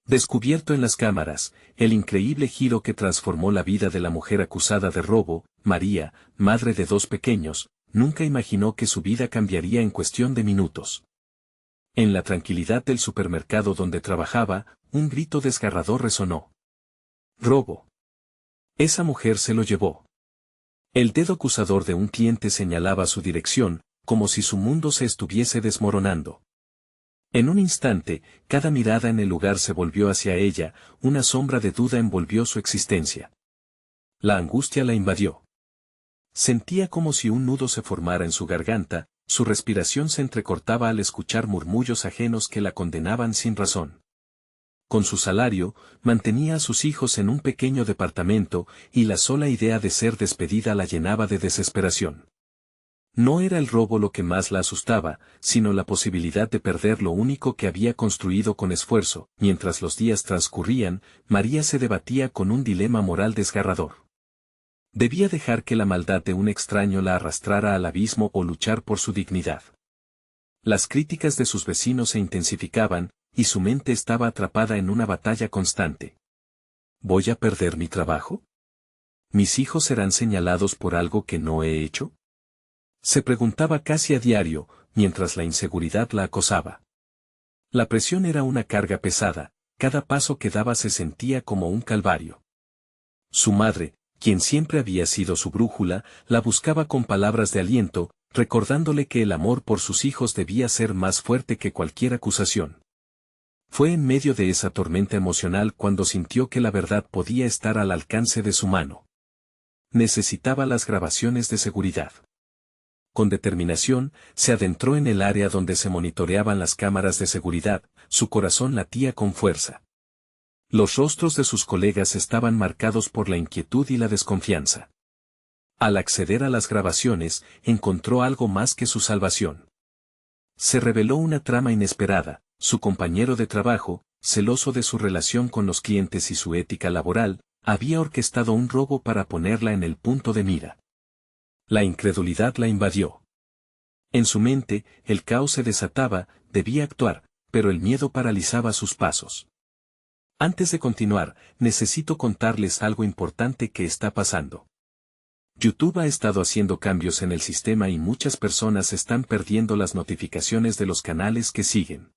Descubierto en las cámaras, el increíble giro que transformó la vida de la mujer acusada de robo, María, madre de 2 pequeños, nunca imaginó que su vida cambiaría en cuestión de minutos. En la tranquilidad del supermercado donde trabajaba, un grito desgarrador resonó. ¡Robo! Esa mujer se lo llevó. El dedo acusador de un cliente señalaba su dirección, como si su mundo se estuviese desmoronando. En un instante, cada mirada en el lugar se volvió hacia ella, una sombra de duda envolvió su existencia. La angustia la invadió. Sentía como si un nudo se formara en su garganta, su respiración se entrecortaba al escuchar murmullos ajenos que la condenaban sin razón. Con su salario, mantenía a sus hijos en un pequeño departamento, y la sola idea de ser despedida la llenaba de desesperación. No era el robo lo que más la asustaba, sino la posibilidad de perder lo único que había construido con esfuerzo. Mientras los días transcurrían, María se debatía con un dilema moral desgarrador. Debía dejar que la maldad de un extraño la arrastrara al abismo o luchar por su dignidad. Las críticas de sus vecinos se intensificaban, y su mente estaba atrapada en una batalla constante. ¿Voy a perder mi trabajo? ¿Mis hijos serán señalados por algo que no he hecho? Se preguntaba casi a diario, mientras la inseguridad la acosaba. La presión era una carga pesada, cada paso que daba se sentía como un calvario. Su madre, quien siempre había sido su brújula, la buscaba con palabras de aliento, recordándole que el amor por sus hijos debía ser más fuerte que cualquier acusación. Fue en medio de esa tormenta emocional cuando sintió que la verdad podía estar al alcance de su mano. Necesitaba las grabaciones de seguridad. Con determinación, se adentró en el área donde se monitoreaban las cámaras de seguridad, su corazón latía con fuerza. Los rostros de sus colegas estaban marcados por la inquietud y la desconfianza. Al acceder a las grabaciones, encontró algo más que su salvación. Se reveló una trama inesperada. Su compañero de trabajo, celoso de su relación con los clientes y su ética laboral, había orquestado un robo para ponerla en el punto de mira. La incredulidad la invadió. En su mente, el caos se desataba, debía actuar, pero el miedo paralizaba sus pasos. Antes de continuar, necesito contarles algo importante que está pasando. YouTube ha estado haciendo cambios en el sistema y muchas personas están perdiendo las notificaciones de los canales que siguen.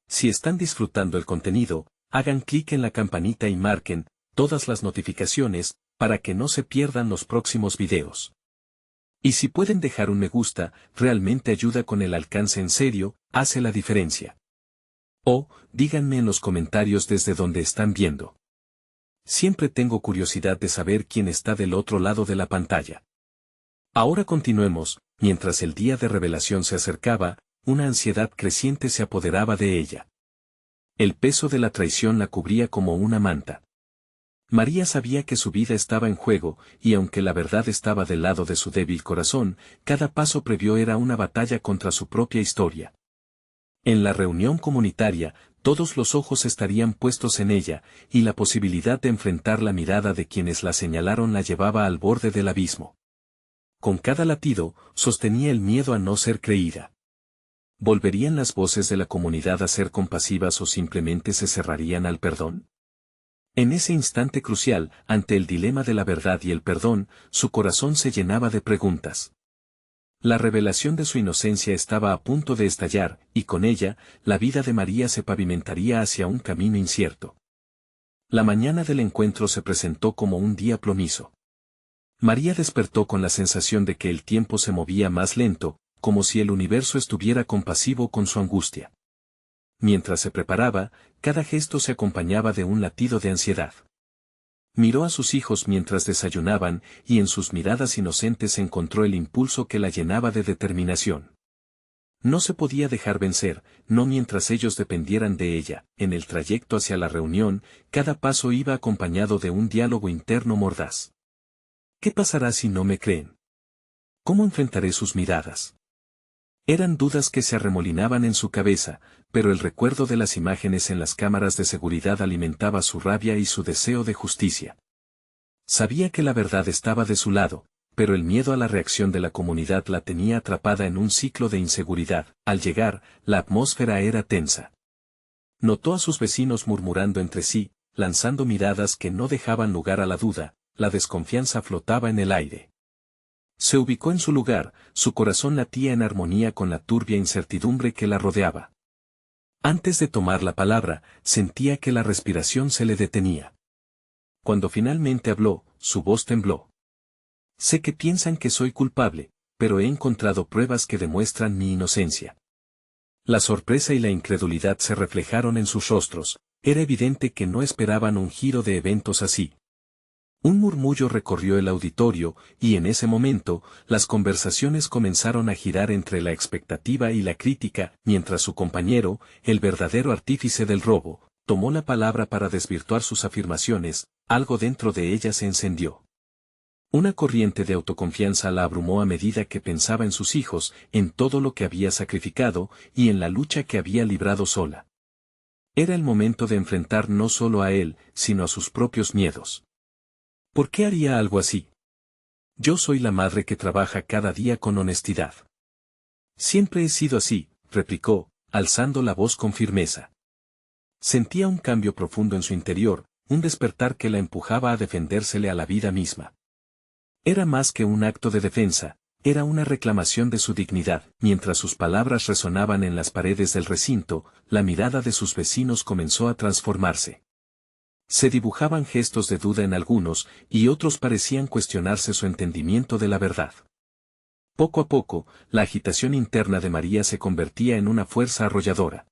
Si están disfrutando el contenido, hagan clic en la campanita y marquen todas las notificaciones para que no se pierdan los próximos videos. Y si pueden dejar un me gusta, realmente ayuda con el alcance en serio, hace la diferencia. O, díganme en los comentarios desde donde están viendo. Siempre tengo curiosidad de saber quién está del otro lado de la pantalla. Ahora continuemos, mientras el día de revelación se acercaba, una ansiedad creciente se apoderaba de ella. El peso de la traición la cubría como una manta. María sabía que su vida estaba en juego, y aunque la verdad estaba del lado de su débil corazón, cada paso previo era una batalla contra su propia historia. En la reunión comunitaria, todos los ojos estarían puestos en ella, y la posibilidad de enfrentar la mirada de quienes la señalaron la llevaba al borde del abismo. Con cada latido, sostenía el miedo a no ser creída. ¿Volverían las voces de la comunidad a ser compasivas o simplemente se cerrarían al perdón? En ese instante crucial, ante el dilema de la verdad y el perdón, su corazón se llenaba de preguntas. La revelación de su inocencia estaba a punto de estallar, y con ella, la vida de María se pavimentaría hacia un camino incierto. La mañana del encuentro se presentó como un día plomizo. María despertó con la sensación de que el tiempo se movía más lento, como si el universo estuviera compasivo con su angustia. Mientras se preparaba, cada gesto se acompañaba de un latido de ansiedad. Miró a sus hijos mientras desayunaban, y en sus miradas inocentes encontró el impulso que la llenaba de determinación. No se podía dejar vencer, no mientras ellos dependieran de ella. En el trayecto hacia la reunión, cada paso iba acompañado de un diálogo interno mordaz. ¿Qué pasará si no me creen? ¿Cómo enfrentaré sus miradas? Eran dudas que se arremolinaban en su cabeza, pero el recuerdo de las imágenes en las cámaras de seguridad alimentaba su rabia y su deseo de justicia. Sabía que la verdad estaba de su lado, pero el miedo a la reacción de la comunidad la tenía atrapada en un ciclo de inseguridad. Al llegar, la atmósfera era tensa. Notó a sus vecinos murmurando entre sí, lanzando miradas que no dejaban lugar a la duda, la desconfianza flotaba en el aire. Se ubicó en su lugar, su corazón latía en armonía con la turbia incertidumbre que la rodeaba. Antes de tomar la palabra, sentía que la respiración se le detenía. Cuando finalmente habló, su voz tembló. Sé que piensan que soy culpable, pero he encontrado pruebas que demuestran mi inocencia. La sorpresa y la incredulidad se reflejaron en sus rostros, era evidente que no esperaban un giro de eventos así. Un murmullo recorrió el auditorio, y en ese momento, las conversaciones comenzaron a girar entre la expectativa y la crítica, mientras su compañero, el verdadero artífice del robo, tomó la palabra para desvirtuar sus afirmaciones, algo dentro de ella se encendió. Una corriente de autoconfianza la abrumó a medida que pensaba en sus hijos, en todo lo que había sacrificado, y en la lucha que había librado sola. Era el momento de enfrentar no solo a él, sino a sus propios miedos. ¿Por qué haría algo así? Yo soy la madre que trabaja cada día con honestidad. Siempre he sido así, replicó, alzando la voz con firmeza. Sentía un cambio profundo en su interior, un despertar que la empujaba a defendérsele a la vida misma. Era más que un acto de defensa, era una reclamación de su dignidad. Mientras sus palabras resonaban en las paredes del recinto, la mirada de sus vecinos comenzó a transformarse. Se dibujaban gestos de duda en algunos, y otros parecían cuestionarse su entendimiento de la verdad. Poco a poco, la agitación interna de María se convertía en una fuerza arrolladora.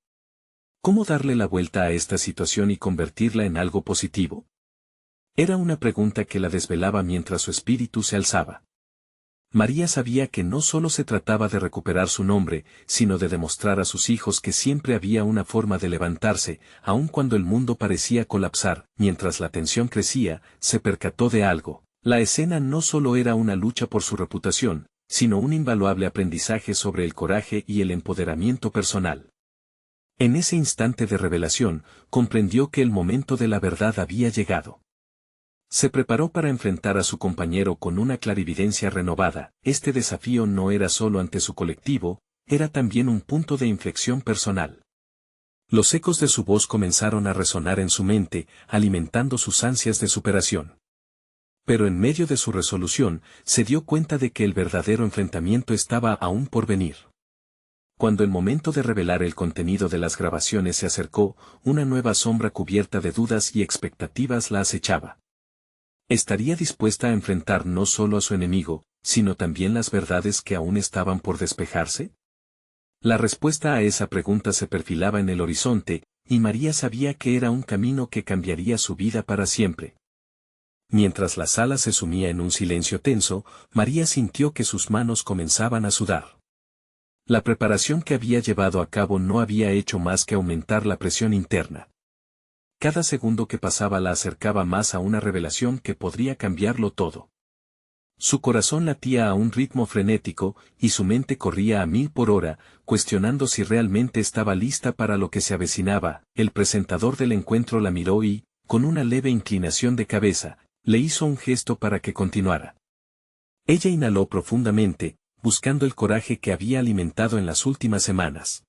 ¿Cómo darle la vuelta a esta situación y convertirla en algo positivo? Era una pregunta que la desvelaba mientras su espíritu se alzaba. María sabía que no solo se trataba de recuperar su nombre, sino de demostrar a sus hijos que siempre había una forma de levantarse, aun cuando el mundo parecía colapsar. Mientras la tensión crecía, se percató de algo. La escena no solo era una lucha por su reputación, sino un invaluable aprendizaje sobre el coraje y el empoderamiento personal. En ese instante de revelación, comprendió que el momento de la verdad había llegado. Se preparó para enfrentar a su compañero con una clarividencia renovada. Este desafío no era solo ante su colectivo, era también un punto de inflexión personal. Los ecos de su voz comenzaron a resonar en su mente, alimentando sus ansias de superación. Pero en medio de su resolución, se dio cuenta de que el verdadero enfrentamiento estaba aún por venir. Cuando el momento de revelar el contenido de las grabaciones se acercó, una nueva sombra cubierta de dudas y expectativas la acechaba. ¿Estaría dispuesta a enfrentar no solo a su enemigo, sino también las verdades que aún estaban por despejarse? La respuesta a esa pregunta se perfilaba en el horizonte, y María sabía que era un camino que cambiaría su vida para siempre. Mientras la sala se sumía en un silencio tenso, María sintió que sus manos comenzaban a sudar. La preparación que había llevado a cabo no había hecho más que aumentar la presión interna. Cada segundo que pasaba la acercaba más a una revelación que podría cambiarlo todo. Su corazón latía a un ritmo frenético, y su mente corría a 1000 por hora, cuestionando si realmente estaba lista para lo que se avecinaba. El presentador del encuentro la miró y, con una leve inclinación de cabeza, le hizo un gesto para que continuara. Ella inhaló profundamente, buscando el coraje que había alimentado en las últimas semanas.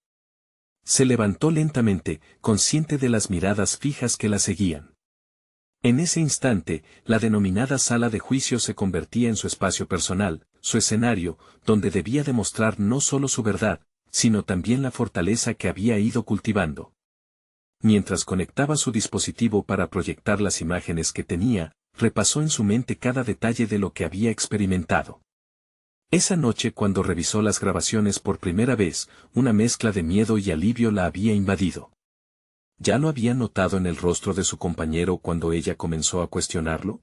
Se levantó lentamente, consciente de las miradas fijas que la seguían. En ese instante, la denominada sala de juicio se convertía en su espacio personal, su escenario, donde debía demostrar no solo su verdad, sino también la fortaleza que había ido cultivando. Mientras conectaba su dispositivo para proyectar las imágenes que tenía, repasó en su mente cada detalle de lo que había experimentado. Esa noche cuando revisó las grabaciones por primera vez, una mezcla de miedo y alivio la había invadido. ¿Ya lo había notado en el rostro de su compañero cuando ella comenzó a cuestionarlo?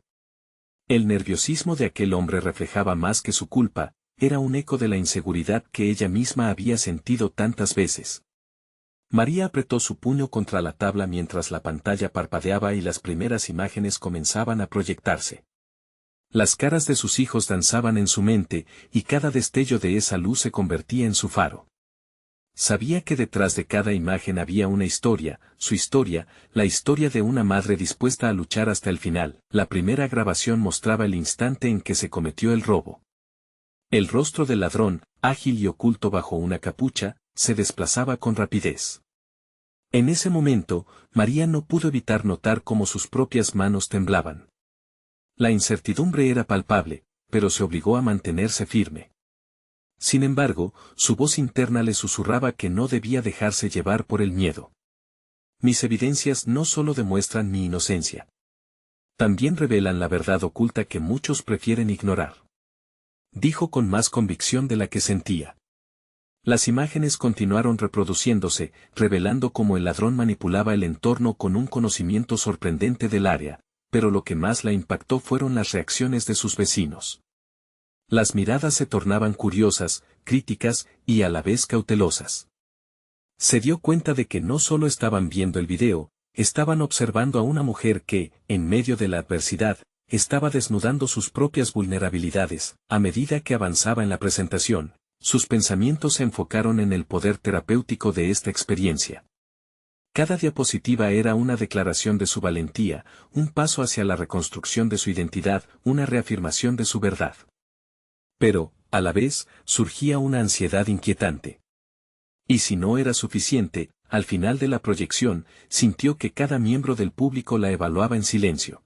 El nerviosismo de aquel hombre reflejaba más que su culpa, era un eco de la inseguridad que ella misma había sentido tantas veces. María apretó su puño contra la tabla mientras la pantalla parpadeaba y las primeras imágenes comenzaban a proyectarse. Las caras de sus hijos danzaban en su mente, y cada destello de esa luz se convertía en su faro. Sabía que detrás de cada imagen había una historia, su historia, la historia de una madre dispuesta a luchar hasta el final. La primera grabación mostraba el instante en que se cometió el robo. El rostro del ladrón, ágil y oculto bajo una capucha, se desplazaba con rapidez. En ese momento, María no pudo evitar notar cómo sus propias manos temblaban. La incertidumbre era palpable, pero se obligó a mantenerse firme. Sin embargo, su voz interna le susurraba que no debía dejarse llevar por el miedo. Mis evidencias no solo demuestran mi inocencia. También revelan la verdad oculta que muchos prefieren ignorar. Dijo con más convicción de la que sentía. Las imágenes continuaron reproduciéndose, revelando cómo el ladrón manipulaba el entorno con un conocimiento sorprendente del área, pero lo que más la impactó fueron las reacciones de sus vecinos. Las miradas se tornaban curiosas, críticas y a la vez cautelosas. Se dio cuenta de que no solo estaban viendo el video, estaban observando a una mujer que, en medio de la adversidad, estaba desnudando sus propias vulnerabilidades. A medida que avanzaba en la presentación, sus pensamientos se enfocaron en el poder terapéutico de esta experiencia. Cada diapositiva era una declaración de su valentía, un paso hacia la reconstrucción de su identidad, una reafirmación de su verdad. Pero, a la vez, surgía una ansiedad inquietante. Y si no era suficiente, al final de la proyección, sintió que cada miembro del público la evaluaba en silencio.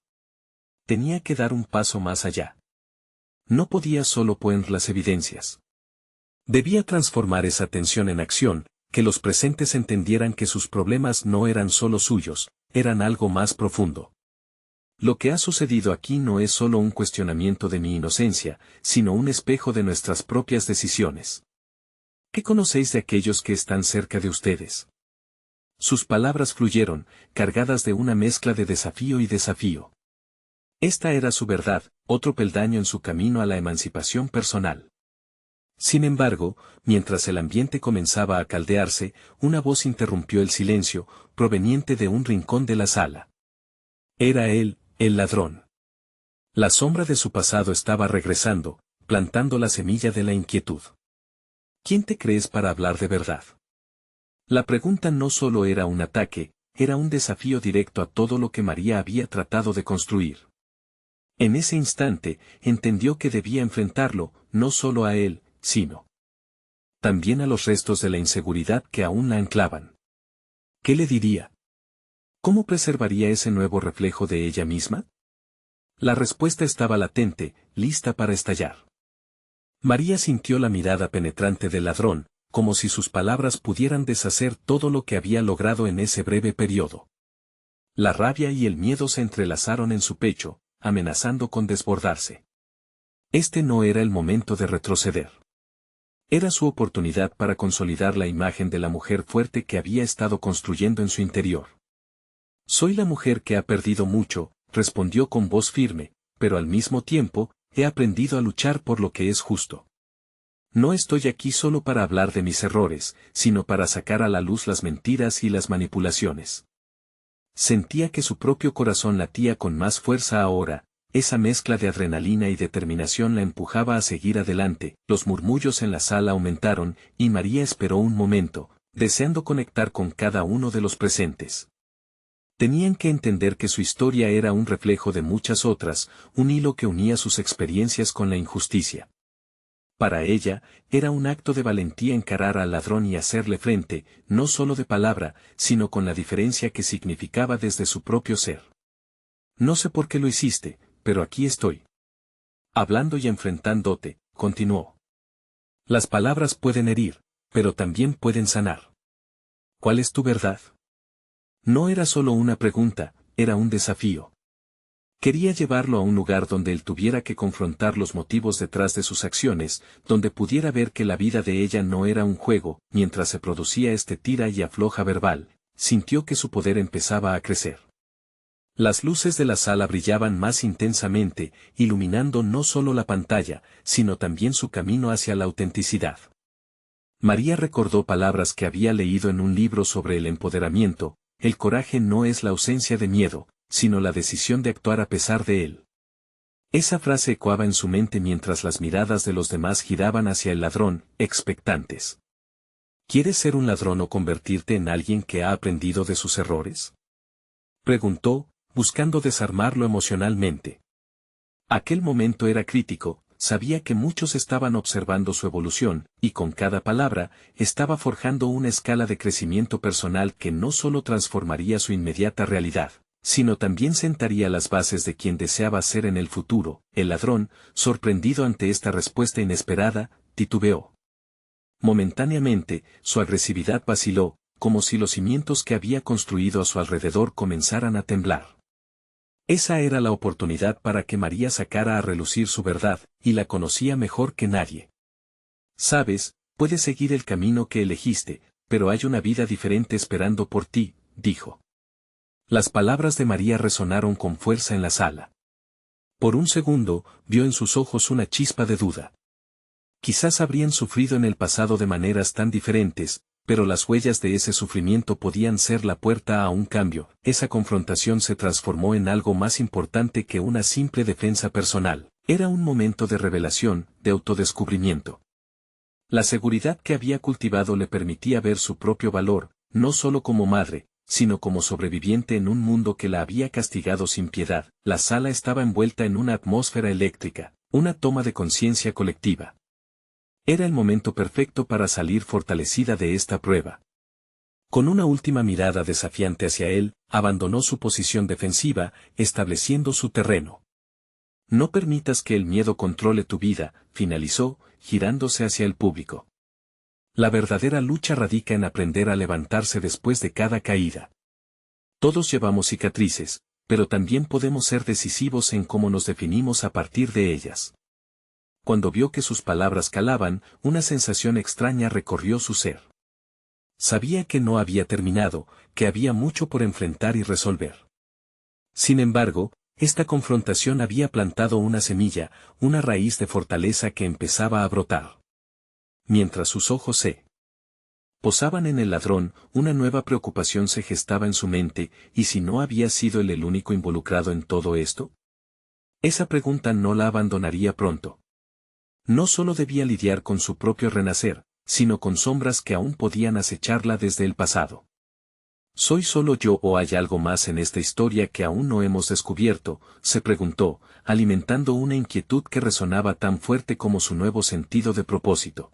Tenía que dar un paso más allá. No podía solo poner las evidencias. Debía transformar esa tensión en acción, que los presentes entendieran que sus problemas no eran solo suyos, eran algo más profundo. Lo que ha sucedido aquí no es solo un cuestionamiento de mi inocencia, sino un espejo de nuestras propias decisiones. ¿Qué conocéis de aquellos que están cerca de ustedes? Sus palabras fluyeron, cargadas de una mezcla de desafío y desafío. Esta era su verdad, otro peldaño en su camino a la emancipación personal. Sin embargo, mientras el ambiente comenzaba a caldearse, una voz interrumpió el silencio, proveniente de un rincón de la sala. Era él, el ladrón. La sombra de su pasado estaba regresando, plantando la semilla de la inquietud. ¿Quién te crees para hablar de verdad? La pregunta no solo era un ataque, era un desafío directo a todo lo que María había tratado de construir. En ese instante, entendió que debía enfrentarlo, no solo a él, sino también a los restos de la inseguridad que aún la anclaban. ¿Qué le diría? ¿Cómo preservaría ese nuevo reflejo de ella misma? La respuesta estaba latente, lista para estallar. María sintió la mirada penetrante del ladrón, como si sus palabras pudieran deshacer todo lo que había logrado en ese breve periodo. La rabia y el miedo se entrelazaron en su pecho, amenazando con desbordarse. Este no era el momento de retroceder. Era su oportunidad para consolidar la imagen de la mujer fuerte que había estado construyendo en su interior. Soy la mujer que ha perdido mucho, respondió con voz firme, pero al mismo tiempo, he aprendido a luchar por lo que es justo. No estoy aquí solo para hablar de mis errores, sino para sacar a la luz las mentiras y las manipulaciones. Sentía que su propio corazón latía con más fuerza ahora, esa mezcla de adrenalina y determinación la empujaba a seguir adelante. Los murmullos en la sala aumentaron, y María esperó un momento, deseando conectar con cada uno de los presentes. Tenían que entender que su historia era un reflejo de muchas otras, un hilo que unía sus experiencias con la injusticia. Para ella, era un acto de valentía encarar al ladrón y hacerle frente, no solo de palabra, sino con la diferencia que significaba desde su propio ser. No sé por qué lo hiciste, pero aquí estoy. Hablando y enfrentándote, continuó. Las palabras pueden herir, pero también pueden sanar. ¿Cuál es tu verdad? No era solo una pregunta, era un desafío. Quería llevarlo a un lugar donde él tuviera que confrontar los motivos detrás de sus acciones, donde pudiera ver que la vida de ella no era un juego. Mientras se producía este tira y afloja verbal, sintió que su poder empezaba a crecer. Las luces de la sala brillaban más intensamente, iluminando no solo la pantalla, sino también su camino hacia la autenticidad. María recordó palabras que había leído en un libro sobre el empoderamiento: el coraje no es la ausencia de miedo, sino la decisión de actuar a pesar de él. Esa frase ecoaba en su mente mientras las miradas de los demás giraban hacia el ladrón, expectantes. ¿Quieres ser un ladrón o convertirte en alguien que ha aprendido de sus errores? Preguntó, buscando desarmarlo emocionalmente. Aquel momento era crítico, sabía que muchos estaban observando su evolución, y con cada palabra, estaba forjando una escala de crecimiento personal que no solo transformaría su inmediata realidad, sino también sentaría las bases de quien deseaba ser en el futuro. El ladrón, sorprendido ante esta respuesta inesperada, titubeó. Momentáneamente, su agresividad vaciló, como si los cimientos que había construido a su alrededor comenzaran a temblar. Esa era la oportunidad para que María sacara a relucir su verdad, y la conocía mejor que nadie. Sabes, puedes seguir el camino que elegiste, pero hay una vida diferente esperando por ti, dijo. Las palabras de María resonaron con fuerza en la sala. Por un segundo, vio en sus ojos una chispa de duda. Quizás habrían sufrido en el pasado de maneras tan diferentes, pero las huellas de ese sufrimiento podían ser la puerta a un cambio. Esa confrontación se transformó en algo más importante que una simple defensa personal. Era un momento de revelación, de autodescubrimiento. La seguridad que había cultivado le permitía ver su propio valor, no solo como madre, sino como sobreviviente en un mundo que la había castigado sin piedad. La sala estaba envuelta en una atmósfera eléctrica, una toma de conciencia colectiva. Era el momento perfecto para salir fortalecida de esta prueba. Con una última mirada desafiante hacia él, abandonó su posición defensiva, estableciendo su terreno. No permitas que el miedo controle tu vida, finalizó, girándose hacia el público. La verdadera lucha radica en aprender a levantarse después de cada caída. Todos llevamos cicatrices, pero también podemos ser decisivos en cómo nos definimos a partir de ellas. Cuando vio que sus palabras calaban, una sensación extraña recorrió su ser. Sabía que no había terminado, que había mucho por enfrentar y resolver. Sin embargo, esta confrontación había plantado una semilla, una raíz de fortaleza que empezaba a brotar. Mientras sus ojos se posaban en el ladrón, una nueva preocupación se gestaba en su mente, ¿y si no había sido él el único involucrado en todo esto? Esa pregunta no la abandonaría pronto. No solo debía lidiar con su propio renacer, sino con sombras que aún podían acecharla desde el pasado. ¿Soy solo yo o hay algo más en esta historia que aún no hemos descubierto?, se preguntó, alimentando una inquietud que resonaba tan fuerte como su nuevo sentido de propósito.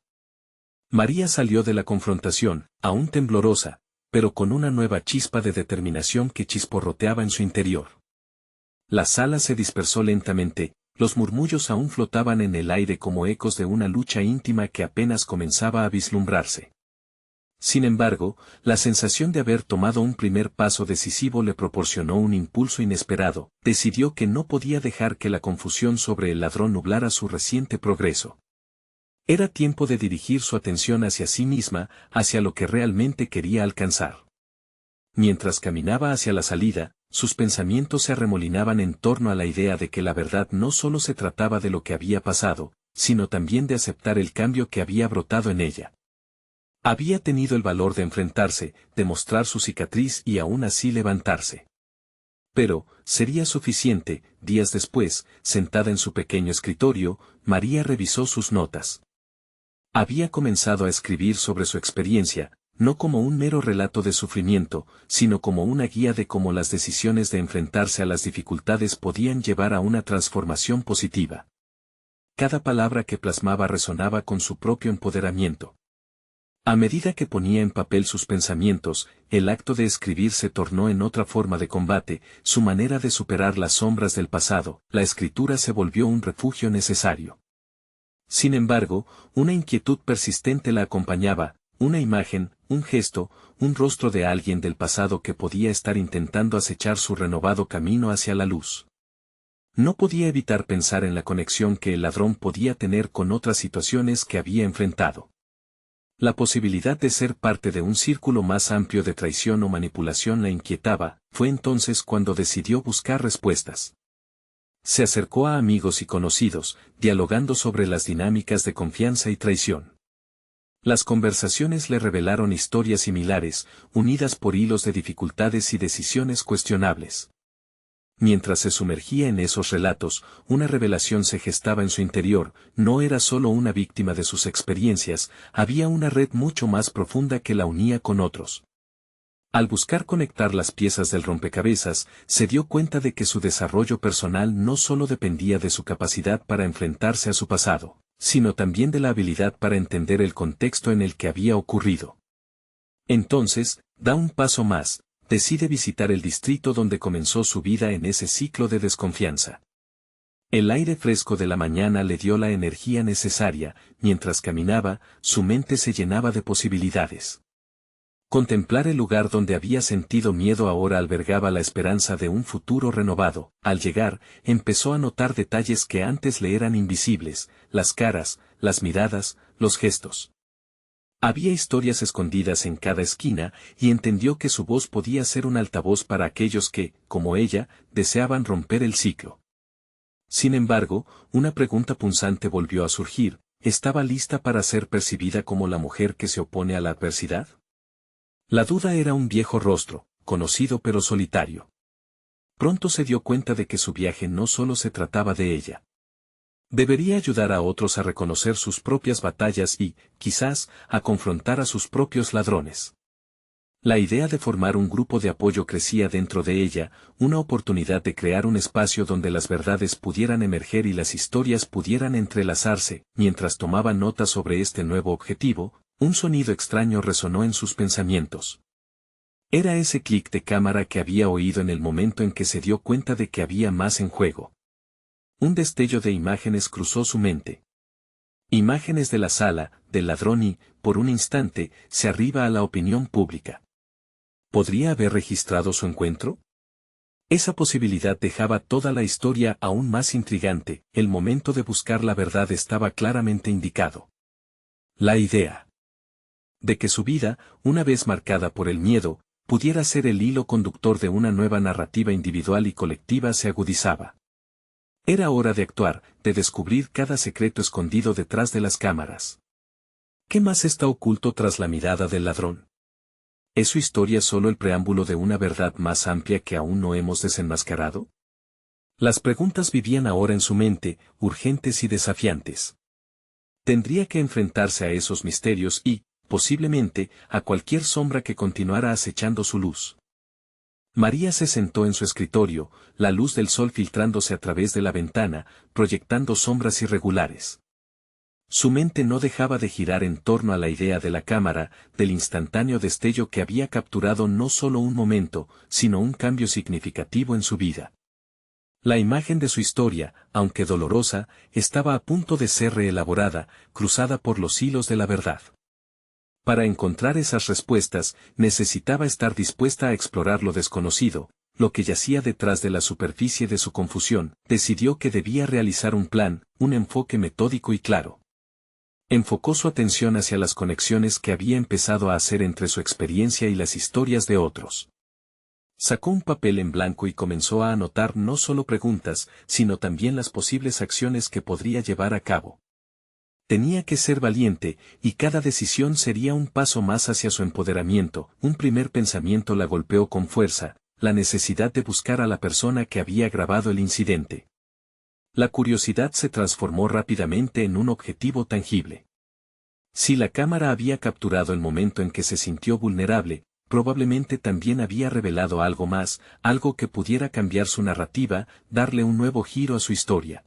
María salió de la confrontación, aún temblorosa, pero con una nueva chispa de determinación que chisporroteaba en su interior. La sala se dispersó lentamente. Los murmullos aún flotaban en el aire como ecos de una lucha íntima que apenas comenzaba a vislumbrarse. Sin embargo, la sensación de haber tomado un primer paso decisivo le proporcionó un impulso inesperado. Decidió que no podía dejar que la confusión sobre el ladrón nublara su reciente progreso. Era tiempo de dirigir su atención hacia sí misma, hacia lo que realmente quería alcanzar. Mientras caminaba hacia la salida, sus pensamientos se arremolinaban en torno a la idea de que la verdad no solo se trataba de lo que había pasado, sino también de aceptar el cambio que había brotado en ella. Había tenido el valor de enfrentarse, de mostrar su cicatriz y aún así levantarse. Pero, sería suficiente. Días después, sentada en su pequeño escritorio, María revisó sus notas. Había comenzado a escribir sobre su experiencia, no como un mero relato de sufrimiento, sino como una guía de cómo las decisiones de enfrentarse a las dificultades podían llevar a una transformación positiva. Cada palabra que plasmaba resonaba con su propio empoderamiento. A medida que ponía en papel sus pensamientos, el acto de escribir se tornó en otra forma de combate, su manera de superar las sombras del pasado. La escritura se volvió un refugio necesario. Sin embargo, una inquietud persistente la acompañaba, una imagen, un gesto, un rostro de alguien del pasado que podía estar intentando acechar su renovado camino hacia la luz. No podía evitar pensar en la conexión que el ladrón podía tener con otras situaciones que había enfrentado. La posibilidad de ser parte de un círculo más amplio de traición o manipulación la inquietaba. Fue entonces cuando decidió buscar respuestas. Se acercó a amigos y conocidos, dialogando sobre las dinámicas de confianza y traición. Las conversaciones le revelaron historias similares, unidas por hilos de dificultades y decisiones cuestionables. Mientras se sumergía en esos relatos, una revelación se gestaba en su interior. No era solo una víctima de sus experiencias, había una red mucho más profunda que la unía con otros. Al buscar conectar las piezas del rompecabezas, se dio cuenta de que su desarrollo personal no solo dependía de su capacidad para enfrentarse a su pasado, sino también de la habilidad para entender el contexto en el que había ocurrido. Entonces, da un paso más, decide visitar el distrito donde comenzó su vida en ese ciclo de desconfianza. El aire fresco de la mañana le dio la energía necesaria, mientras caminaba, su mente se llenaba de posibilidades. Contemplar el lugar donde había sentido miedo ahora albergaba la esperanza de un futuro renovado. Al llegar, empezó a notar detalles que antes le eran invisibles, las caras, las miradas, los gestos. Había historias escondidas en cada esquina, y entendió que su voz podía ser un altavoz para aquellos que, como ella, deseaban romper el ciclo. Sin embargo, una pregunta punzante volvió a surgir: ¿estaba lista para ser percibida como la mujer que se opone a la adversidad? La duda era un viejo rostro, conocido pero solitario. Pronto se dio cuenta de que su viaje no solo se trataba de ella. Debería ayudar a otros a reconocer sus propias batallas y, quizás, a confrontar a sus propios ladrones. La idea de formar un grupo de apoyo crecía dentro de ella, una oportunidad de crear un espacio donde las verdades pudieran emerger y las historias pudieran entrelazarse. Mientras tomaba nota sobre este nuevo objetivo, un sonido extraño resonó en sus pensamientos. Era ese clic de cámara que había oído en el momento en que se dio cuenta de que había más en juego. Un destello de imágenes cruzó su mente. Imágenes de la sala, del ladrón y, por un instante, se arriba a la opinión pública. ¿Podría haber registrado su encuentro? Esa posibilidad dejaba toda la historia aún más intrigante. El momento de buscar la verdad estaba claramente indicado. La idea de que su vida, una vez marcada por el miedo, pudiera ser el hilo conductor de una nueva narrativa individual y colectiva se agudizaba. Era hora de actuar, de descubrir cada secreto escondido detrás de las cámaras. ¿Qué más está oculto tras la mirada del ladrón? ¿Es su historia solo el preámbulo de una verdad más amplia que aún no hemos desenmascarado? Las preguntas vivían ahora en su mente, urgentes y desafiantes. Tendría que enfrentarse a esos misterios y, posiblemente, a cualquier sombra que continuara acechando su luz. María se sentó en su escritorio, la luz del sol filtrándose a través de la ventana, proyectando sombras irregulares. Su mente no dejaba de girar en torno a la idea de la cámara, del instantáneo destello que había capturado no solo un momento, sino un cambio significativo en su vida. La imagen de su historia, aunque dolorosa, estaba a punto de ser reelaborada, cruzada por los hilos de la verdad. Para encontrar esas respuestas, necesitaba estar dispuesta a explorar lo desconocido, lo que yacía detrás de la superficie de su confusión. Decidió que debía realizar un plan, un enfoque metódico y claro. Enfocó su atención hacia las conexiones que había empezado a hacer entre su experiencia y las historias de otros. Sacó un papel en blanco y comenzó a anotar no solo preguntas, sino también las posibles acciones que podría llevar a cabo. Tenía que ser valiente, y cada decisión sería un paso más hacia su empoderamiento. Un primer pensamiento la golpeó con fuerza: la necesidad de buscar a la persona que había grabado el incidente. La curiosidad se transformó rápidamente en un objetivo tangible. Si la cámara había capturado el momento en que se sintió vulnerable, probablemente también había revelado algo más, algo que pudiera cambiar su narrativa, darle un nuevo giro a su historia.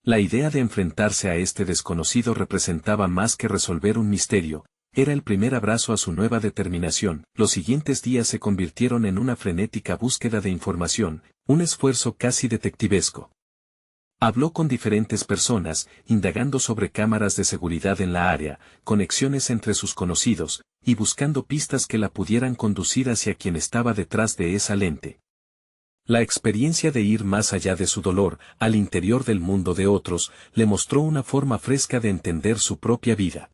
La idea de enfrentarse a este desconocido representaba más que resolver un misterio, era el primer abrazo a su nueva determinación. Los siguientes días se convirtieron en una frenética búsqueda de información, un esfuerzo casi detectivesco. Habló con diferentes personas, indagando sobre cámaras de seguridad en la área, conexiones entre sus conocidos, y buscando pistas que la pudieran conducir hacia quien estaba detrás de esa lente. La experiencia de ir más allá de su dolor, al interior del mundo de otros, le mostró una forma fresca de entender su propia vida.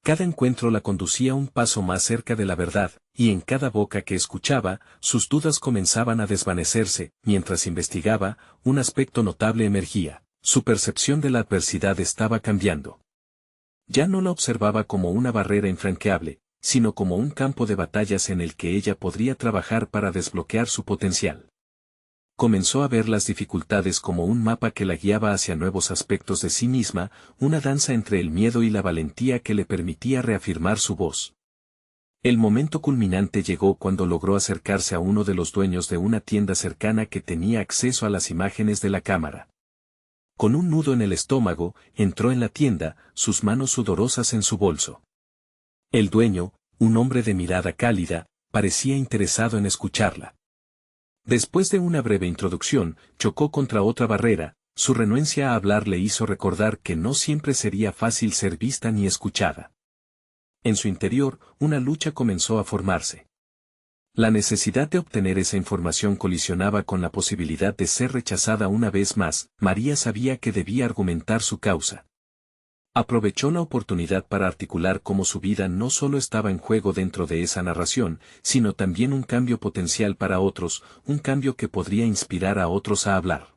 Cada encuentro la conducía un paso más cerca de la verdad, y en cada boca que escuchaba, sus dudas comenzaban a desvanecerse. Mientras investigaba, un aspecto notable emergía: su percepción de la adversidad estaba cambiando. Ya no la observaba como una barrera infranqueable, sino como un campo de batallas en el que ella podría trabajar para desbloquear su potencial. Comenzó a ver las dificultades como un mapa que la guiaba hacia nuevos aspectos de sí misma, una danza entre el miedo y la valentía que le permitía reafirmar su voz. El momento culminante llegó cuando logró acercarse a uno de los dueños de una tienda cercana que tenía acceso a las imágenes de la cámara. Con un nudo en el estómago, entró en la tienda, sus manos sudorosas en su bolso. El dueño, un hombre de mirada cálida, parecía interesado en escucharla. Después de una breve introducción, chocó contra otra barrera, su renuencia a hablar le hizo recordar que no siempre sería fácil ser vista ni escuchada. En su interior, una lucha comenzó a formarse. La necesidad de obtener esa información colisionaba con la posibilidad de ser rechazada una vez más. María sabía que debía argumentar su causa. Aprovechó la oportunidad para articular cómo su vida no solo estaba en juego dentro de esa narración, sino también un cambio potencial para otros, un cambio que podría inspirar a otros a hablar.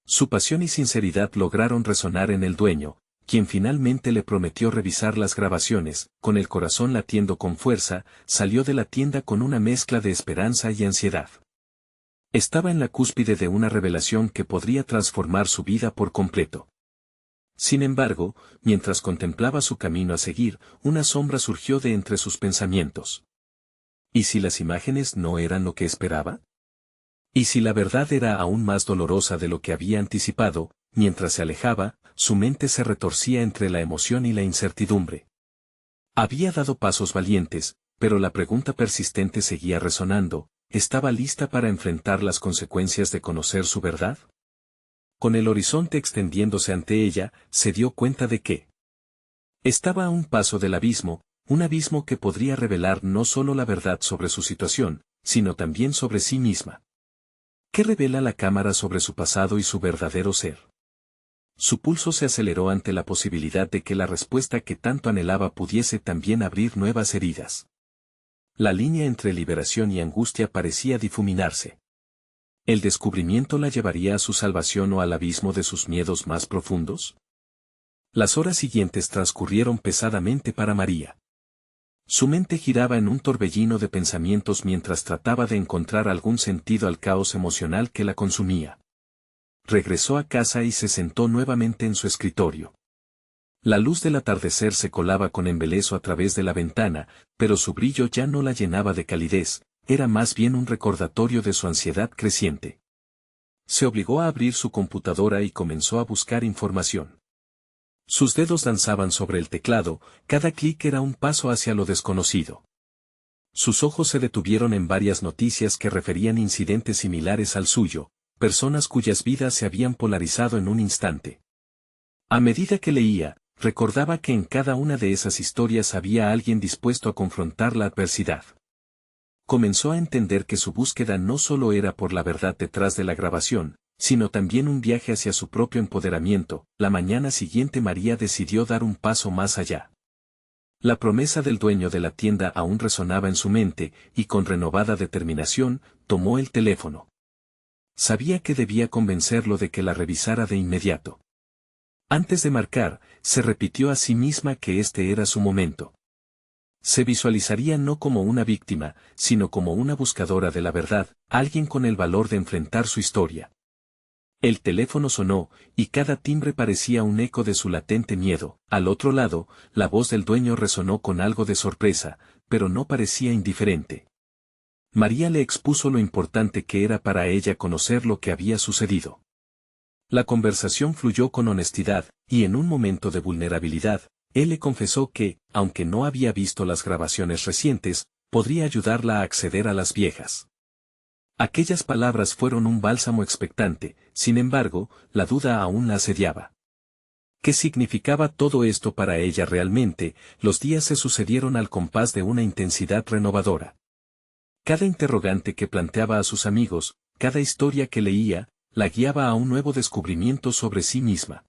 Su pasión y sinceridad lograron resonar en el dueño, quien finalmente le prometió revisar las grabaciones. Con el corazón latiendo con fuerza, salió de la tienda con una mezcla de esperanza y ansiedad. Estaba en la cúspide de una revelación que podría transformar su vida por completo. Sin embargo, mientras contemplaba su camino a seguir, una sombra surgió de entre sus pensamientos. ¿Y si las imágenes no eran lo que esperaba? ¿Y si la verdad era aún más dolorosa de lo que había anticipado? Mientras se alejaba, su mente se retorcía entre la emoción y la incertidumbre. Había dado pasos valientes, pero la pregunta persistente seguía resonando: ¿estaba lista para enfrentar las consecuencias de conocer su verdad? Con el horizonte extendiéndose ante ella, se dio cuenta de que estaba a un paso del abismo, un abismo que podría revelar no solo la verdad sobre su situación, sino también sobre sí misma. ¿Qué revela la cámara sobre su pasado y su verdadero ser? Su pulso se aceleró ante la posibilidad de que la respuesta que tanto anhelaba pudiese también abrir nuevas heridas. La línea entre liberación y angustia parecía difuminarse. ¿El descubrimiento la llevaría a su salvación o al abismo de sus miedos más profundos? Las horas siguientes transcurrieron pesadamente para María. Su mente giraba en un torbellino de pensamientos mientras trataba de encontrar algún sentido al caos emocional que la consumía. Regresó a casa y se sentó nuevamente en su escritorio. La luz del atardecer se colaba con embeleso a través de la ventana, pero su brillo ya no la llenaba de calidez, era más bien un recordatorio de su ansiedad creciente. Se obligó a abrir su computadora y comenzó a buscar información. Sus dedos danzaban sobre el teclado, cada clic era un paso hacia lo desconocido. Sus ojos se detuvieron en varias noticias que referían incidentes similares al suyo, personas cuyas vidas se habían polarizado en un instante. A medida que leía, recordaba que en cada una de esas historias había alguien dispuesto a confrontar la adversidad. Comenzó a entender que su búsqueda no solo era por la verdad detrás de la grabación, sino también un viaje hacia su propio empoderamiento. La mañana siguiente María decidió dar un paso más allá. La promesa del dueño de la tienda aún resonaba en su mente, y con renovada determinación, tomó el teléfono. Sabía que debía convencerlo de que la revisara de inmediato. Antes de marcar, se repitió a sí misma que este era su momento. Se visualizaría no como una víctima, sino como una buscadora de la verdad, alguien con el valor de enfrentar su historia. El teléfono sonó, y cada timbre parecía un eco de su latente miedo. Al otro lado, la voz del dueño resonó con algo de sorpresa, pero no parecía indiferente. María le expuso lo importante que era para ella conocer lo que había sucedido. La conversación fluyó con honestidad, y en un momento de vulnerabilidad, él le confesó que, aunque no había visto las grabaciones recientes, podría ayudarla a acceder a las viejas. Aquellas palabras fueron un bálsamo expectante, sin embargo, la duda aún la asediaba. ¿Qué significaba todo esto para ella realmente? Los días se sucedieron al compás de una intensidad renovadora. Cada interrogante que planteaba a sus amigos, cada historia que leía, la guiaba a un nuevo descubrimiento sobre sí misma.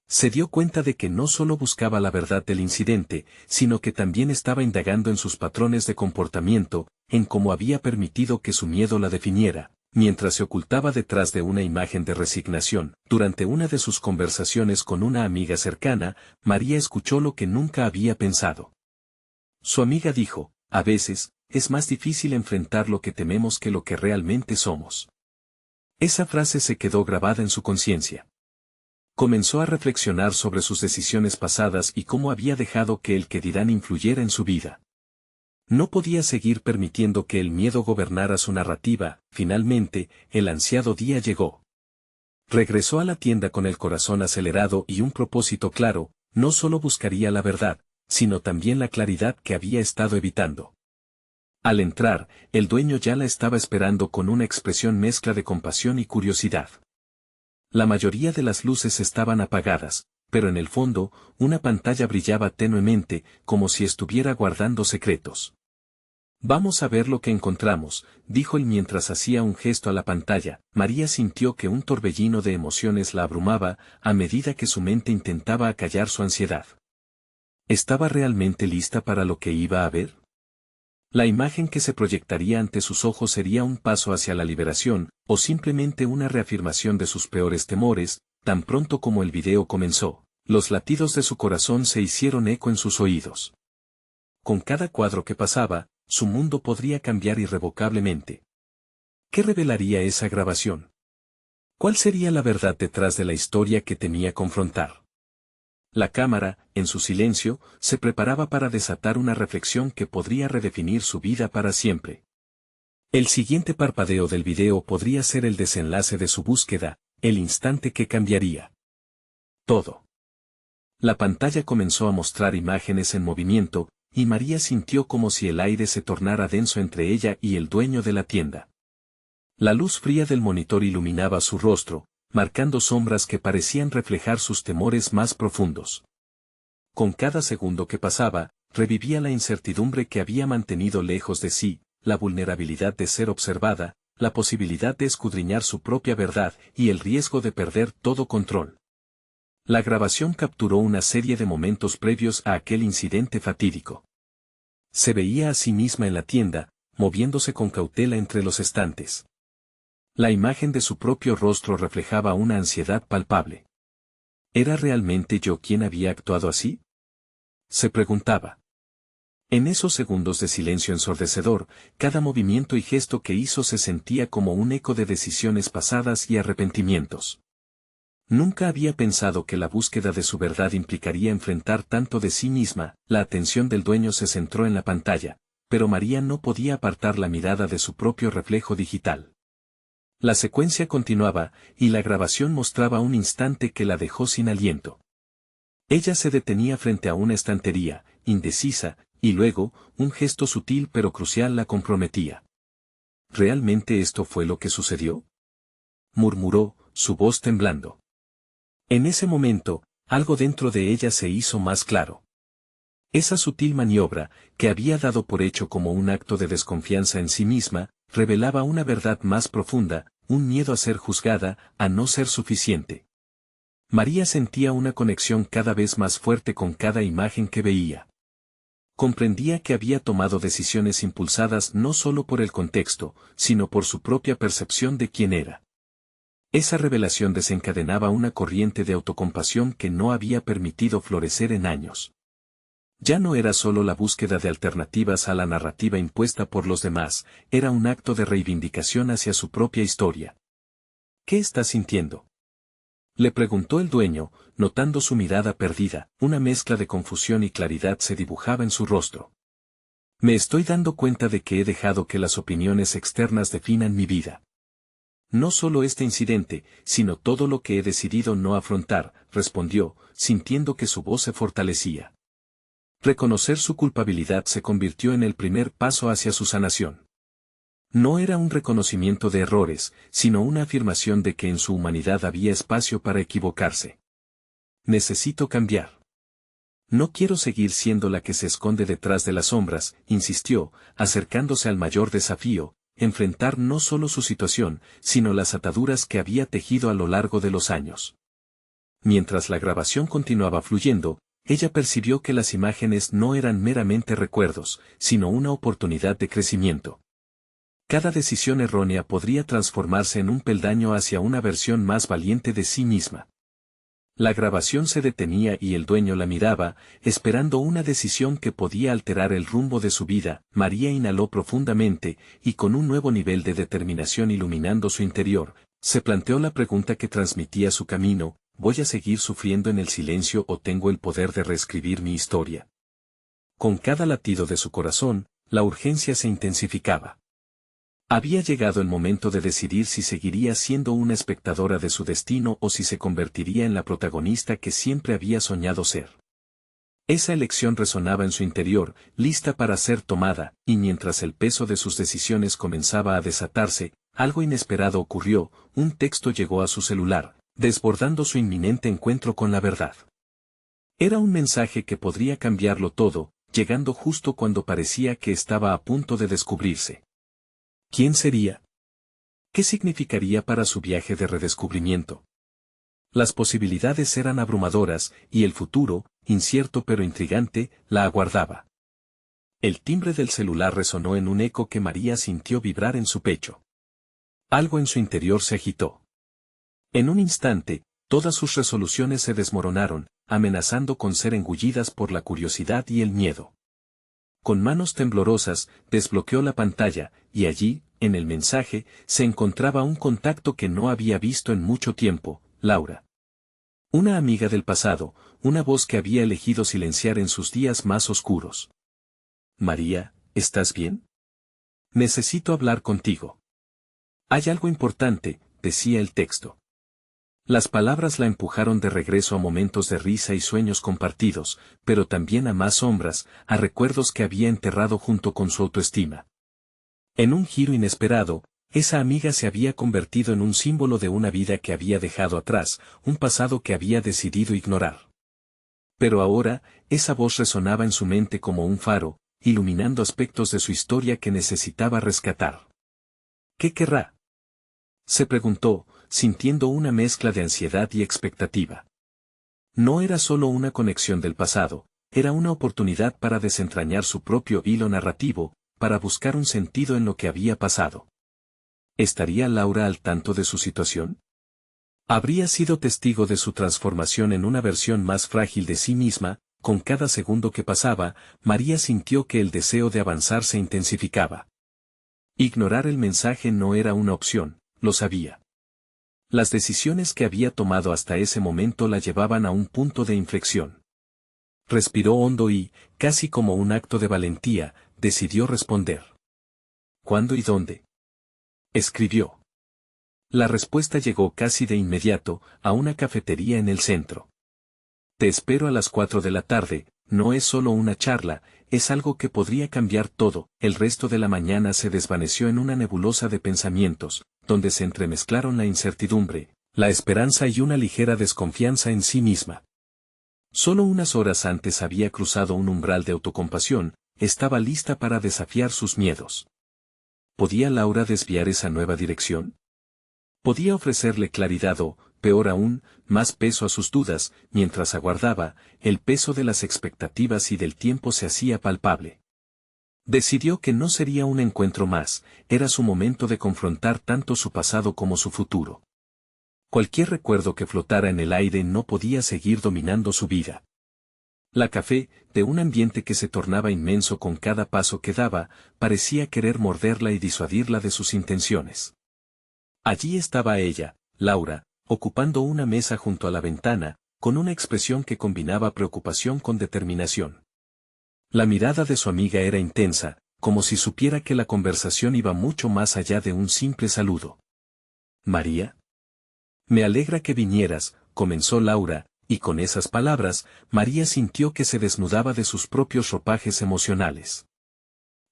Se dio cuenta de que no solo buscaba la verdad del incidente, sino que también estaba indagando en sus patrones de comportamiento, en cómo había permitido que su miedo la definiera, mientras se ocultaba detrás de una imagen de resignación. Durante una de sus conversaciones con una amiga cercana, María escuchó lo que nunca había pensado. Su amiga dijo: a veces, es más difícil enfrentar lo que tememos que lo que realmente somos. Esa frase se quedó grabada en su conciencia. Comenzó a reflexionar sobre sus decisiones pasadas y cómo había dejado que el que dirán influyera en su vida. No podía seguir permitiendo que el miedo gobernara su narrativa. Finalmente, el ansiado día llegó. Regresó a la tienda con el corazón acelerado y un propósito claro. No solo buscaría la verdad, sino también la claridad que había estado evitando. Al entrar, el dueño ya la estaba esperando con una expresión mezcla de compasión y curiosidad. La mayoría de las luces estaban apagadas, pero en el fondo, una pantalla brillaba tenuemente, como si estuviera guardando secretos. Vamos a ver lo que encontramos, dijo él mientras hacía un gesto a la pantalla. María sintió que un torbellino de emociones la abrumaba, a medida que su mente intentaba acallar su ansiedad. ¿Estaba realmente lista para lo que iba a ver? La imagen que se proyectaría ante sus ojos sería un paso hacia la liberación, o simplemente una reafirmación de sus peores temores. Tan pronto como el video comenzó, los latidos de su corazón se hicieron eco en sus oídos. Con cada cuadro que pasaba, su mundo podría cambiar irrevocablemente. ¿Qué revelaría esa grabación? ¿Cuál sería la verdad detrás de la historia que temía confrontar? La cámara, en su silencio, se preparaba para desatar una reflexión que podría redefinir su vida para siempre. El siguiente parpadeo del video podría ser el desenlace de su búsqueda, el instante que cambiaría todo. La pantalla comenzó a mostrar imágenes en movimiento, y María sintió como si el aire se tornara denso entre ella y el dueño de la tienda. La luz fría del monitor iluminaba su rostro, marcando sombras que parecían reflejar sus temores más profundos. Con cada segundo que pasaba, revivía la incertidumbre que había mantenido lejos de sí, la vulnerabilidad de ser observada, la posibilidad de escudriñar su propia verdad y el riesgo de perder todo control. La grabación capturó una serie de momentos previos a aquel incidente fatídico. Se veía a sí misma en la tienda, moviéndose con cautela entre los estantes. La imagen de su propio rostro reflejaba una ansiedad palpable. ¿Era realmente yo quien había actuado así? Se preguntaba. En esos segundos de silencio ensordecedor, cada movimiento y gesto que hizo se sentía como un eco de decisiones pasadas y arrepentimientos. Nunca había pensado que la búsqueda de su verdad implicaría enfrentar tanto de sí misma. La atención del dueño se centró en la pantalla, pero María no podía apartar la mirada de su propio reflejo digital. La secuencia continuaba, y la grabación mostraba un instante que la dejó sin aliento. Ella se detenía frente a una estantería, indecisa, y luego, un gesto sutil pero crucial la comprometía. ¿Realmente esto fue lo que sucedió?, murmuró, su voz temblando. En ese momento, algo dentro de ella se hizo más claro. Esa sutil maniobra, que había dado por hecho como un acto de desconfianza en sí misma, revelaba una verdad más profunda, un miedo a ser juzgada, a no ser suficiente. María sentía una conexión cada vez más fuerte con cada imagen que veía. Comprendía que había tomado decisiones impulsadas no solo por el contexto, sino por su propia percepción de quién era. Esa revelación desencadenaba una corriente de autocompasión que no había permitido florecer en años. Ya no era solo la búsqueda de alternativas a la narrativa impuesta por los demás, era un acto de reivindicación hacia su propia historia. ¿Qué estás sintiendo?, le preguntó el dueño, notando su mirada perdida. Una mezcla de confusión y claridad se dibujaba en su rostro. Me estoy dando cuenta de que he dejado que las opiniones externas definan mi vida. No solo este incidente, sino todo lo que he decidido no afrontar, respondió, sintiendo que su voz se fortalecía. Reconocer su culpabilidad se convirtió en el primer paso hacia su sanación. No era un reconocimiento de errores, sino una afirmación de que en su humanidad había espacio para equivocarse. Necesito cambiar. No quiero seguir siendo la que se esconde detrás de las sombras, insistió, acercándose al mayor desafío, enfrentar no solo su situación, sino las ataduras que había tejido a lo largo de los años. Mientras la grabación continuaba fluyendo, ella percibió que las imágenes no eran meramente recuerdos, sino una oportunidad de crecimiento. Cada decisión errónea podría transformarse en un peldaño hacia una versión más valiente de sí misma. La grabación se detenía y el dueño la miraba, esperando una decisión que podía alterar el rumbo de su vida. María inhaló profundamente, y con un nuevo nivel de determinación iluminando su interior, se planteó la pregunta que transmitía su camino: ¿voy a seguir sufriendo en el silencio o tengo el poder de reescribir mi historia? Con cada latido de su corazón, la urgencia se intensificaba. Había llegado el momento de decidir si seguiría siendo una espectadora de su destino o si se convertiría en la protagonista que siempre había soñado ser. Esa elección resonaba en su interior, lista para ser tomada, y mientras el peso de sus decisiones comenzaba a desatarse, algo inesperado ocurrió, un texto llegó a su celular, desbordando su inminente encuentro con la verdad. Era un mensaje que podría cambiarlo todo, llegando justo cuando parecía que estaba a punto de descubrirse. ¿Quién sería? ¿Qué significaría para su viaje de redescubrimiento? Las posibilidades eran abrumadoras, y el futuro, incierto pero intrigante, la aguardaba. El timbre del celular resonó en un eco que María sintió vibrar en su pecho. Algo en su interior se agitó. En un instante, todas sus resoluciones se desmoronaron, amenazando con ser engullidas por la curiosidad y el miedo. Con manos temblorosas, desbloqueó la pantalla, y allí, en el mensaje, se encontraba un contacto que no había visto en mucho tiempo, Laura. Una amiga del pasado, una voz que había elegido silenciar en sus días más oscuros. María, ¿estás bien? Necesito hablar contigo. Hay algo importante, decía el texto. Las palabras la empujaron de regreso a momentos de risa y sueños compartidos, pero también a más sombras, a recuerdos que había enterrado junto con su autoestima. En un giro inesperado, esa amiga se había convertido en un símbolo de una vida que había dejado atrás, un pasado que había decidido ignorar. Pero ahora, esa voz resonaba en su mente como un faro, iluminando aspectos de su historia que necesitaba rescatar. ¿Qué querrá? Se preguntó, sintiendo una mezcla de ansiedad y expectativa. No era solo una conexión del pasado, era una oportunidad para desentrañar su propio hilo narrativo, para buscar un sentido en lo que había pasado. ¿Estaría Laura al tanto de su situación? ¿Habría sido testigo de su transformación en una versión más frágil de sí misma? Con cada segundo que pasaba, María sintió que el deseo de avanzar se intensificaba. Ignorar el mensaje no era una opción, lo sabía. Las decisiones que había tomado hasta ese momento la llevaban a un punto de inflexión. Respiró hondo y, casi como un acto de valentía, decidió responder. ¿Cuándo y dónde? Escribió. La respuesta llegó casi de inmediato, a una cafetería en el centro. Te espero a las 4 de la tarde, no es solo una charla, es algo que podría cambiar todo. El resto de la mañana se desvaneció en una nebulosa de pensamientos, donde se entremezclaron la incertidumbre, la esperanza y una ligera desconfianza en sí misma. Solo unas horas antes había cruzado un umbral de autocompasión, estaba lista para desafiar sus miedos. ¿Podía Laura desviar esa nueva dirección? Podía ofrecerle claridad o, peor aún, más peso a sus dudas. Mientras aguardaba, el peso de las expectativas y del tiempo se hacía palpable. Decidió que no sería un encuentro más, era su momento de confrontar tanto su pasado como su futuro. Cualquier recuerdo que flotara en el aire no podía seguir dominando su vida. La café, de un ambiente que se tornaba inmenso con cada paso que daba, parecía querer morderla y disuadirla de sus intenciones. Allí estaba ella, Laura, ocupando una mesa junto a la ventana, con una expresión que combinaba preocupación con determinación. La mirada de su amiga era intensa, como si supiera que la conversación iba mucho más allá de un simple saludo. María. Me alegra que vinieras, comenzó Laura, y con esas palabras, María sintió que se desnudaba de sus propios ropajes emocionales.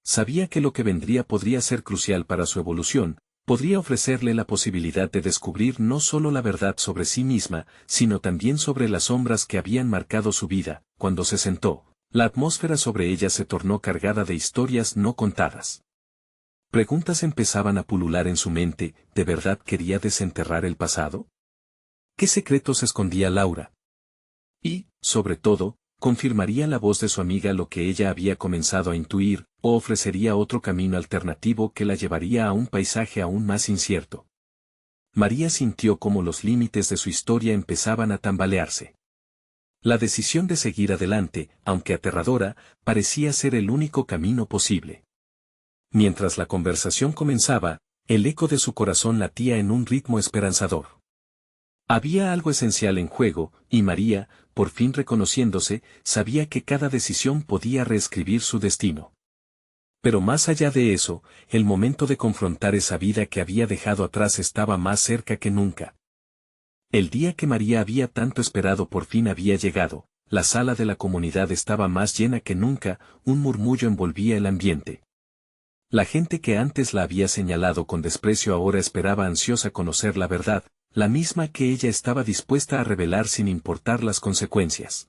Sabía que lo que vendría podría ser crucial para su evolución, podría ofrecerle la posibilidad de descubrir no solo la verdad sobre sí misma, sino también sobre las sombras que habían marcado su vida. Cuando se sentó, la atmósfera sobre ella se tornó cargada de historias no contadas. Preguntas empezaban a pulular en su mente. ¿De verdad quería desenterrar el pasado? ¿Qué secretos escondía Laura? Y, sobre todo, ¿confirmaría la voz de su amiga lo que ella había comenzado a intuir, o ofrecería otro camino alternativo que la llevaría a un paisaje aún más incierto? María sintió cómo los límites de su historia empezaban a tambalearse. La decisión de seguir adelante, aunque aterradora, parecía ser el único camino posible. Mientras la conversación comenzaba, el eco de su corazón latía en un ritmo esperanzador. Había algo esencial en juego, y María, por fin reconociéndose, sabía que cada decisión podía reescribir su destino. Pero más allá de eso, el momento de confrontar esa vida que había dejado atrás estaba más cerca que nunca. El día que María había tanto esperado por fin había llegado, la sala de la comunidad estaba más llena que nunca, un murmullo envolvía el ambiente. La gente que antes la había señalado con desprecio ahora esperaba ansiosa conocer la verdad, la misma que ella estaba dispuesta a revelar sin importar las consecuencias.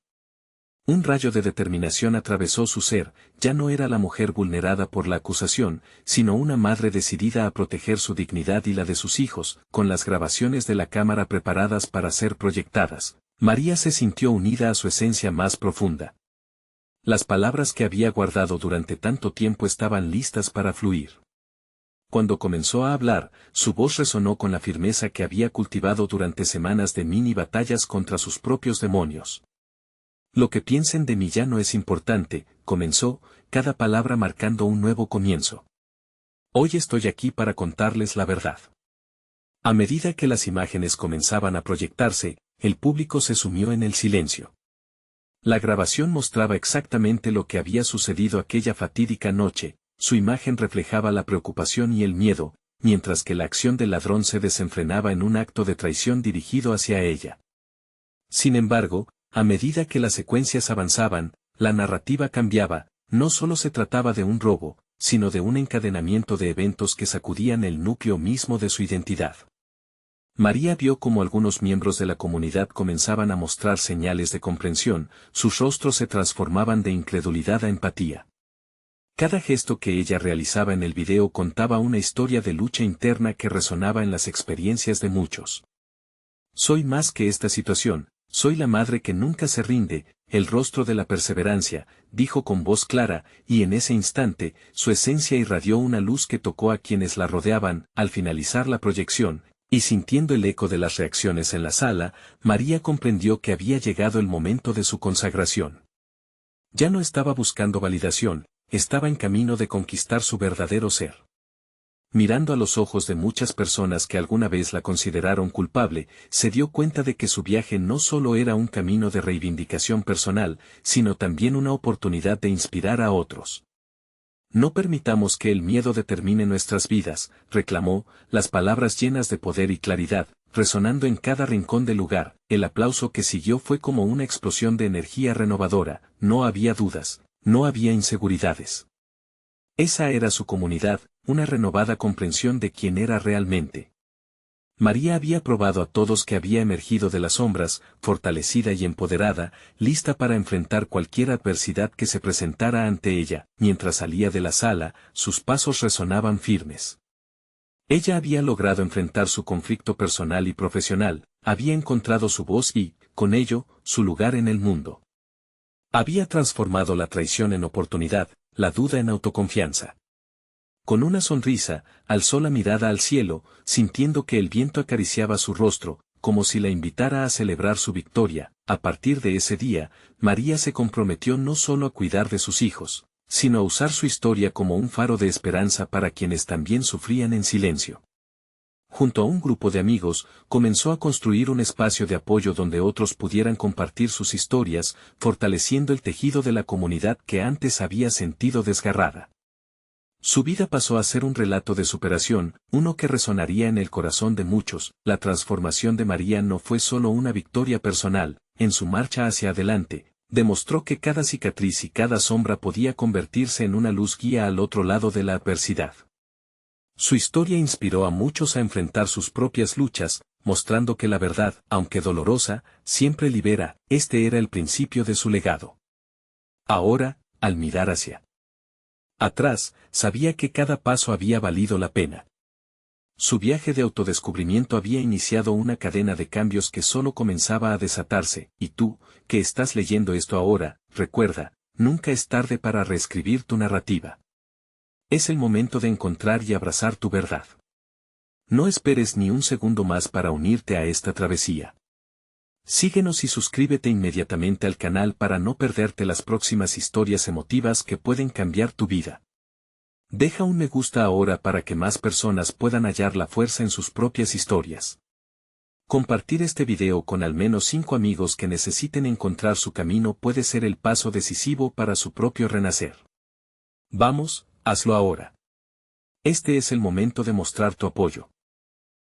Un rayo de determinación atravesó su ser, ya no era la mujer vulnerada por la acusación, sino una madre decidida a proteger su dignidad y la de sus hijos, con las grabaciones de la cámara preparadas para ser proyectadas. María se sintió unida a su esencia más profunda. Las palabras que había guardado durante tanto tiempo estaban listas para fluir. Cuando comenzó a hablar, su voz resonó con la firmeza que había cultivado durante semanas de mini batallas contra sus propios demonios. Lo que piensen de mí ya no es importante, comenzó, cada palabra marcando un nuevo comienzo. Hoy estoy aquí para contarles la verdad. A medida que las imágenes comenzaban a proyectarse, el público se sumió en el silencio. La grabación mostraba exactamente lo que había sucedido aquella fatídica noche, su imagen reflejaba la preocupación y el miedo, mientras que la acción del ladrón se desenfrenaba en un acto de traición dirigido hacia ella. Sin embargo, a medida que las secuencias avanzaban, la narrativa cambiaba, no solo se trataba de un robo, sino de un encadenamiento de eventos que sacudían el núcleo mismo de su identidad. María vio cómo algunos miembros de la comunidad comenzaban a mostrar señales de comprensión, sus rostros se transformaban de incredulidad a empatía. Cada gesto que ella realizaba en el video contaba una historia de lucha interna que resonaba en las experiencias de muchos. Soy más que esta situación. Soy la madre que nunca se rinde, el rostro de la perseverancia, dijo con voz clara, y en ese instante, su esencia irradió una luz que tocó a quienes la rodeaban. Al finalizar la proyección, y sintiendo el eco de las reacciones en la sala, María comprendió que había llegado el momento de su consagración. Ya no estaba buscando validación, estaba en camino de conquistar su verdadero ser. Mirando a los ojos de muchas personas que alguna vez la consideraron culpable, se dio cuenta de que su viaje no solo era un camino de reivindicación personal, sino también una oportunidad de inspirar a otros. No permitamos que el miedo determine nuestras vidas, reclamó, las palabras llenas de poder y claridad, resonando en cada rincón del lugar. El aplauso que siguió fue como una explosión de energía renovadora, no había dudas, no había inseguridades. Esa era su comunidad, una renovada comprensión de quién era realmente. María había probado a todos que había emergido de las sombras, fortalecida y empoderada, lista para enfrentar cualquier adversidad que se presentara ante ella. Mientras salía de la sala, sus pasos resonaban firmes. Ella había logrado enfrentar su conflicto personal y profesional, había encontrado su voz y, con ello, su lugar en el mundo. Había transformado la traición en oportunidad, la duda en autoconfianza. Con una sonrisa, alzó la mirada al cielo, sintiendo que el viento acariciaba su rostro, como si la invitara a celebrar su victoria. A partir de ese día, María se comprometió no solo a cuidar de sus hijos, sino a usar su historia como un faro de esperanza para quienes también sufrían en silencio. Junto a un grupo de amigos, comenzó a construir un espacio de apoyo donde otros pudieran compartir sus historias, fortaleciendo el tejido de la comunidad que antes había sentido desgarrada. Su vida pasó a ser un relato de superación, uno que resonaría en el corazón de muchos. La transformación de María no fue solo una victoria personal, en su marcha hacia adelante, demostró que cada cicatriz y cada sombra podía convertirse en una luz guía al otro lado de la adversidad. Su historia inspiró a muchos a enfrentar sus propias luchas, mostrando que la verdad, aunque dolorosa, siempre libera. Este era el principio de su legado. Ahora, al mirar hacia atrás, sabía que cada paso había valido la pena. Su viaje de autodescubrimiento había iniciado una cadena de cambios que solo comenzaba a desatarse, y tú, que estás leyendo esto ahora, recuerda, nunca es tarde para reescribir tu narrativa. Es el momento de encontrar y abrazar tu verdad. No esperes ni un segundo más para unirte a esta travesía. Síguenos y suscríbete inmediatamente al canal para no perderte las próximas historias emotivas que pueden cambiar tu vida. Deja un me gusta ahora para que más personas puedan hallar la fuerza en sus propias historias. Compartir este video con al menos 5 amigos que necesiten encontrar su camino puede ser el paso decisivo para su propio renacer. Vamos, Hazlo ahora. Este es el momento de mostrar tu apoyo.